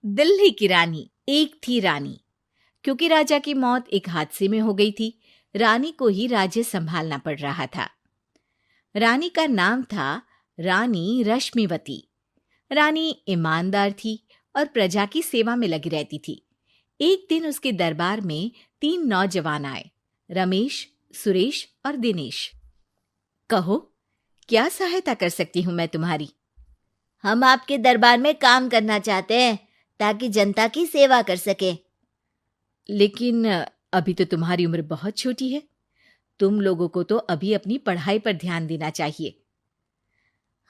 दिल्ली की रानी। एक थी रानी। क्योंकि राजा की मौत एक हादसे में हो गई थी, रानी को ही राज्य संभालना पड़ रहा था। रानी का नाम था रानी रश्मिवती। रानी ईमानदार थी और प्रजा की सेवा में लगी रहती थी। एक दिन उसके दरबार में 3 नौजवान आए, रमेश, सुरेश और दिनेश। कहो, क्या सहायता कर सकती हूँ मैं तुम्हारी? हम आपके दरबार में काम करना चाहते हैं ताकि जनता की सेवा कर सके। लेकिन अभी तो तुम्हारी उम्र बहुत छोटी है। तुम लोगों को तो अभी अपनी पढ़ाई पर ध्यान देना चाहिए।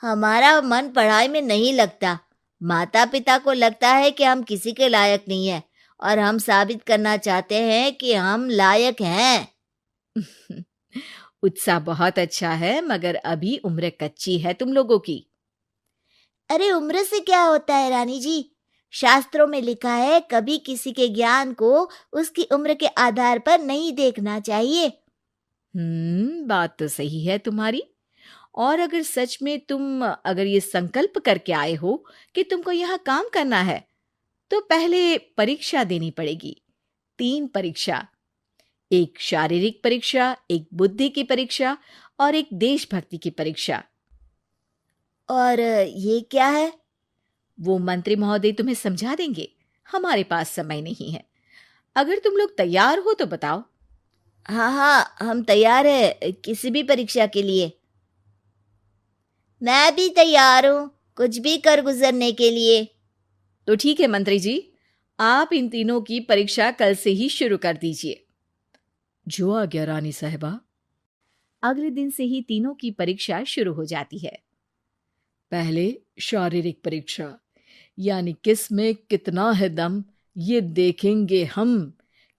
हमारा मन पढ़ाई में नहीं लगता। माता पिता को लगता है कि हम किसी के लायक नहीं हैं और हम साबित करना चाहते हैं कि हम लायक हैं। उत्साह बहुत अच्छा है, मगर अभी उम्र कच्ची है तुम लोगों की। अरे उम्र से क्या होता है रानी जी? शास्त्रों में लिखा है कभी किसी के ज्ञान को उसकी उम्र के आधार पर नहीं देखना चाहिए। बात तो सही है तुम्हारी। और अगर सच में तुम अगर ये संकल्प करके आए हो कि तुमको यहाँ काम करना है, तो पहले परीक्षा देनी पड़ेगी। 3 परीक्षा, एक शारीरिक परीक्षा, एक बुद्धि की परीक्षा और एक देशभक्ति की परीक्षा। और ये क्या है? वो मंत्री महोदय तुम्हें समझा देंगे। हमारे पास समय नहीं है। अगर तुम लोग तैयार हो तो बताओ। हाँ हाँ, हम तैयार है किसी भी परीक्षा के लिए। मैं भी तैयार हूँ कुछ भी कर गुजरने के लिए। तो ठीक है मंत्री जी, आप इन तीनों की परीक्षा कल से ही शुरू कर दीजिए। जो आ गया रानी साहिबा। अगले दिन से ही तीनों की परीक्षा शुरू हो जाती है। पहले शारीरिक परीक्षा, यानी किस में कितना है दम, ये देखेंगे हम।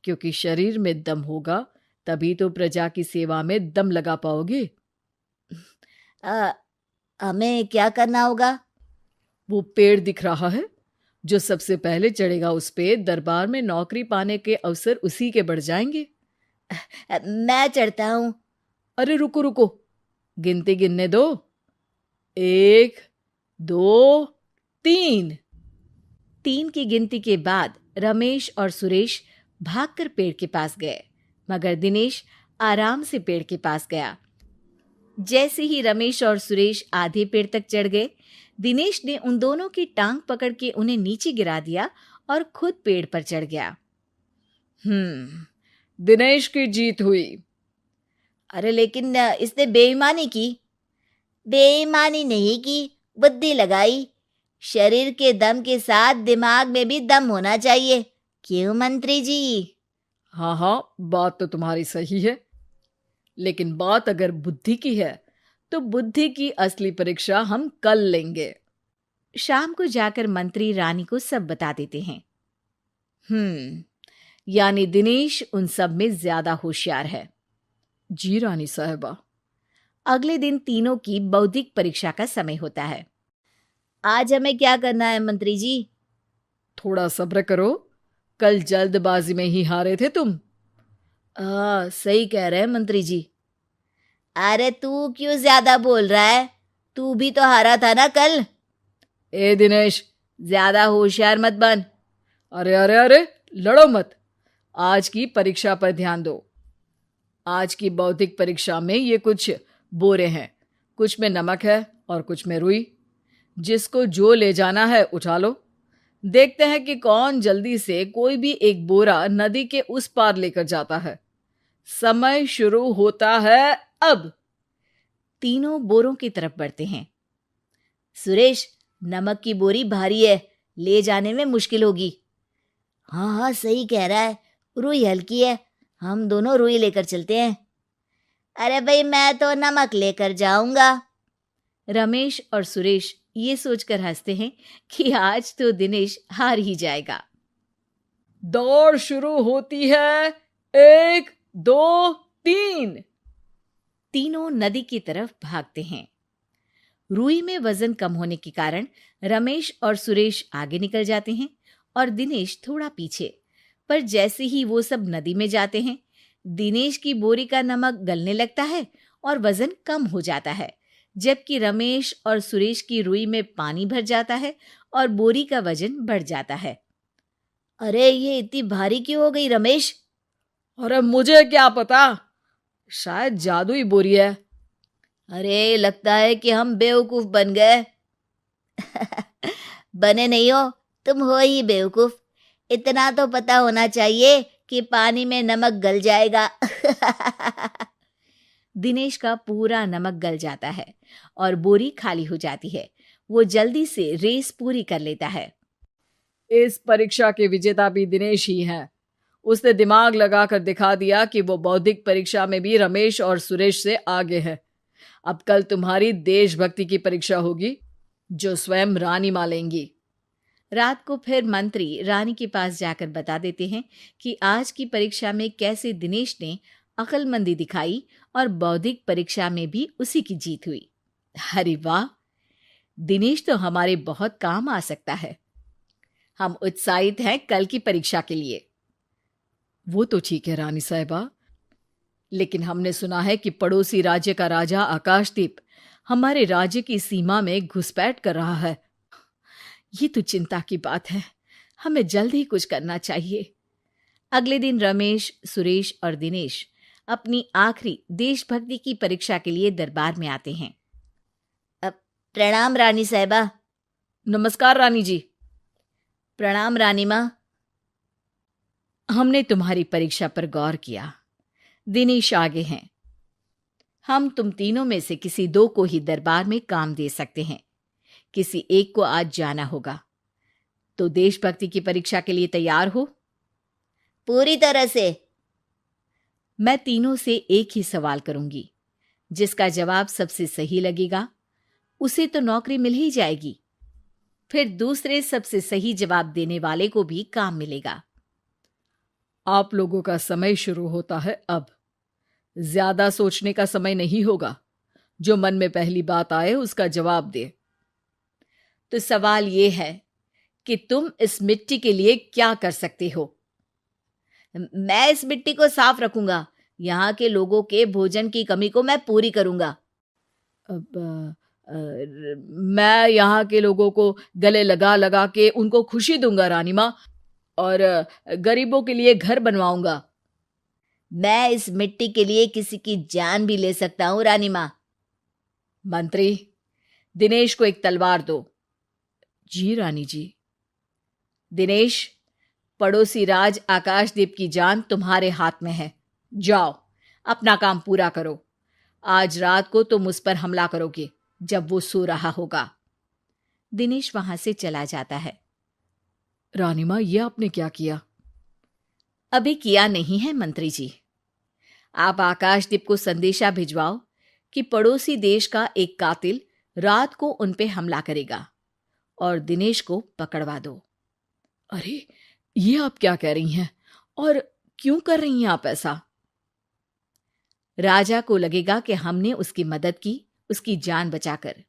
क्योंकि शरीर में दम होगा तभी तो प्रजा की सेवा में दम लगा पाओगे। हमें क्या करना होगा? वो पेड़ दिख रहा है, जो सबसे पहले चढ़ेगा उस पे दरबार में नौकरी पाने के अवसर उसी के बढ़ जाएंगे। मैं चढ़ता हूँ। अरे रुको रुको, गिनती गिनने दो। 1, 2, 3। 3 की गिनती के बाद रमेश और सुरेश भागकर पेड़ के पास गए, मगर दिनेश आराम से पेड़ के पास गया। जैसे ही रमेश और सुरेश आधे पेड़ तक चढ़ गए, दिनेश ने उन दोनों की टांग पकड़ के उन्हें नीचे गिरा दिया और खुद पेड़ पर चढ़ गया। दिनेश की जीत हुई। अरे लेकिन इसने बेईमानी की। बेईमानी नहीं की, बुद्धि लगाई। शरीर के दम के साथ दिमाग में भी दम होना चाहिए। क्यों मंत्री जी? हाँ हाँ, बात तो तुम्हारी सही है, लेकिन बात अगर बुद्धि की है तो बुद्धि की असली परीक्षा हम कल लेंगे। शाम को जाकर मंत्री रानी को सब बता देते हैं। यानी दिनेश उन सब में ज्यादा होशियार है। जी रानी साहिबा। अगले दिन तीनों की बौद्धिक परीक्षा का समय होता है। आज हमें क्या करना है मंत्री जी? थोड़ा सब्र करो, कल जल्दबाजी में ही हारे थे तुम। सही कह रहे हैं मंत्री जी। अरे तू क्यों ज्यादा बोल रहा है? तू भी तो हारा था ना कल। ए दिनेश, ज्यादा होशियार मत बन। अरे अरे अरे, लड़ो मत। आज की परीक्षा पर ध्यान दो। आज की बौद्धिक परीक्षा में ये कुछ बोरे हैं, कुछ में नमक है और कुछ में रुई। जिसको जो ले जाना है उठा लो। देखते हैं कि कौन जल्दी से कोई भी एक बोरा नदी के उस पार लेकर जाता है। समय शुरू होता है अब। तीनों बोरों की तरफ बढ़ते हैं। सुरेश, नमक की बोरी भारी है, ले जाने में मुश्किल होगी। हाँ हाँ, सही कह रहा है, रुई हल्की है, हम दोनों रुई लेकर चलते हैं। अरे भाई, मैं तो नमक लेकर जाऊंगा। रमेश और सुरेश ये सोचकर हंसते हैं कि आज तो दिनेश हार ही जाएगा। दौड़ शुरू होती है। 1, 2, 3। तीनों नदी की तरफ भागते हैं। रुई में वजन कम होने के कारण रमेश और सुरेश आगे निकल जाते हैं और दिनेश थोड़ा पीछे। पर जैसे ही वो सब नदी में जाते हैं, दिनेश की बोरी का नमक गलने लगता है और वजन कम हो जाता है, जबकि रमेश और सुरेश की रुई में पानी भर जाता है और बोरी का वजन बढ़ जाता है। अरे ये इतनी भारी क्यों हो गई रमेश? अरे मुझे क्या पता, शायद जादुई बोरी है। अरे लगता है कि हम बेवकूफ बन गए। बने नहीं हो, तुम हो ही बेवकूफ। इतना तो पता होना चाहिए कि पानी में नमक गल जाएगा। दिनेश का पूरा नमक गल जाता है और बोरी खाली हो जाती है। वो जल्दी से रेस पूरी कर लेता है। इस परीक्षा के विजेता भी दिनेश ही हैं। उसने दिमाग लगाकर दिखा दिया कि वो बौद्धिक परीक्षा में भी रमेश और सुरेश से आगे है। अब कल तुम्हारी देशभक्ति की परीक्षा होगी, जो स्वयं रानी मां लेंगी। रात को फिर मंत्री रानी के पास जाकर बता देते हैं कि आज की परीक्षा में कैसे दिनेश ने अक्लमंदी दिखाई और बौद्धिक परीक्षा में भी उसी की जीत हुई। अरे वाह, दिनेश तो हमारे बहुत काम आ सकता है। हम उत्साहित हैं कल की परीक्षा के लिए। वो तो ठीक है रानी साहिबा, लेकिन हमने सुना है कि पड़ोसी राज्य का राजा आकाशदीप हमारे राज्य की सीमा में घुसपैठ कर रहा है। ये तो चिंता की बात है। हमें जल्द ही कुछ करना चाहिए। अगले दिन रमेश, सुरेश और दिनेश अपनी आखिरी देशभक्ति की परीक्षा के लिए दरबार में आते हैं। प्रणाम रानी साहिबा। नमस्कार रानी जी। प्रणाम रानी माँ। हमने तुम्हारी परीक्षा पर गौर किया। दिनेश आगे हैं। हम तुम तीनों में से किसी दो को ही दरबार में काम दे सकते हैं। किसी एक को आज जाना होगा। तो देशभक्ति की परीक्षा के लिए तैयार हो? पूरी तरह से। मैं तीनों से एक ही सवाल करूंगी। जिसका जवाब सबसे सही लगेगा उसे तो नौकरी मिल ही जाएगी। फिर दूसरे सबसे सही जवाब देने वाले को भी काम मिलेगा। आप लोगों का समय शुरू होता है अब। ज्यादा सोचने का समय नहीं होगा। जो मन में पहली बात आए उसका जवाब दे। तो सवाल यह है कि तुम इस मिट्टी के लिए क्या कर सकते हो? मैं इस मिट्टी को साफ रखूंगा। यहाँ के लोगों के भोजन की कमी को मैं पूरी करूंगा। मैं यहाँ के लोगों को गले लगा लगा के उनको खुशी दूंगा रानी माँ, और गरीबों के लिए घर बनवाऊंगा। मैं इस मिट्टी के लिए किसी की जान भी ले सकता हूँ रानी माँ। मंत्री, दिनेश को एक तलवार दो। जी रानी जी। दिनेश, पड़ोसी राज आकाशदीप की जान तुम्हारे हाथ में है। जाओ, अपना काम पूरा करो। आज रात को तुम उस पर हमला करोगे जब वो सो रहा होगा। दिनेश वहां से चला जाता है। रानी माँ, ये आपने क्या किया? अभी किया नहीं है मंत्री जी। आप आकाशदीप को संदेशा भिजवाओ कि पड़ोसी देश का एक कातिल रात को उन पे हमला करेगा और दिनेश को पकड़वा दो। अरे, ये आप क्या कह रही हैं? और क्यों कर रही हैं आप ऐसा? राजा को लगेगा कि हमने उसकी मदद की, उसकी जान बचाकर।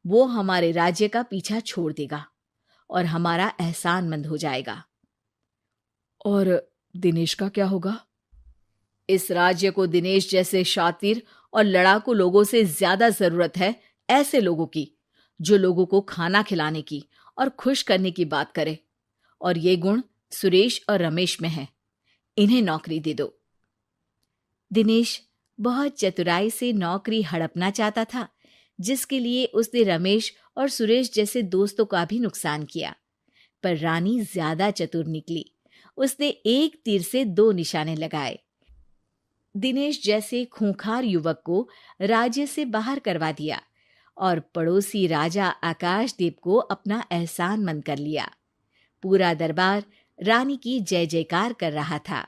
वो हमारे राज्य का पीछा छोड़ देगा और हमारा एहसानमंद हो जाएगा। और दिनेश का क्या होगा? इस राज्य को दिनेश जैसे शातिर और लड़ाकू लोगों से ज्यादा जरूरत है, ऐसे लोगों की जो लोगों को खाना खिलाने की और खुश करने की बात करे। और ये गुण सुरेश और रमेश में है। इन्हें नौकरी दे दो। दिनेश बहुत चतुराई से नौकरी हड़पना चाहता था, जिसके लिए उसने रमेश और सुरेश जैसे दोस्तों का भी नुकसान किया। पर रानी ज्यादा चतुर निकली। उसने एक तीर से दो निशाने लगाए। दिनेश जैसे खूंखार युवक को राज्य से बाहर करवा दिया और पड़ोसी राजा आकाशदीप को अपना एहसानमंद कर लिया। पूरा दरबार रानी की जय जयकार कर रहा था।